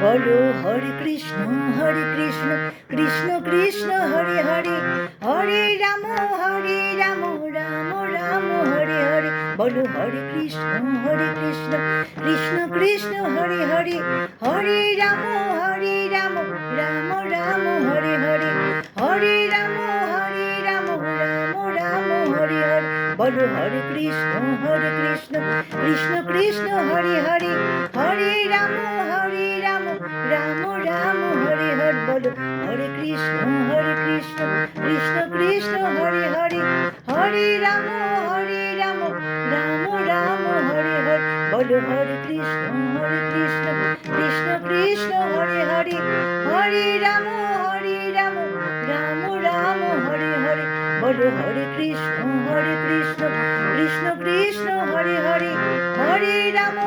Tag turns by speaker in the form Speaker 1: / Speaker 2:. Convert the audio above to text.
Speaker 1: বলো হরে কৃষ্ণ কৃষ্ণ কৃষ্ণ হরে হরে, হরে রাম রাম রাম হরে হরে। বলো হরে কৃষ্ণ কৃষ্ণ কৃষ্ণ হরে হরে, হরে রাম রাম রাম হরে হরে, হরে রাম রাম রাম হরে হরে। বলো হরে কৃষ্ণ কৃষ্ণ কৃষ্ণ হরে হরে, হরে রাম রাম রাম হরে হরে। বলো হরে কৃষ্ণ কৃষ্ণ কৃষ্ণ হরে হরে, হরে রাম রাম রাম হরে হরে। বলো হরে কৃষ্ণ কৃষ্ণ কৃষ্ণ হরে হরে, হরে রাম রাম রাম হরে হরে। বলো হরে কৃষ্ণ কৃষ্ণ কৃষ্ণ হরে হরে, হরে রাম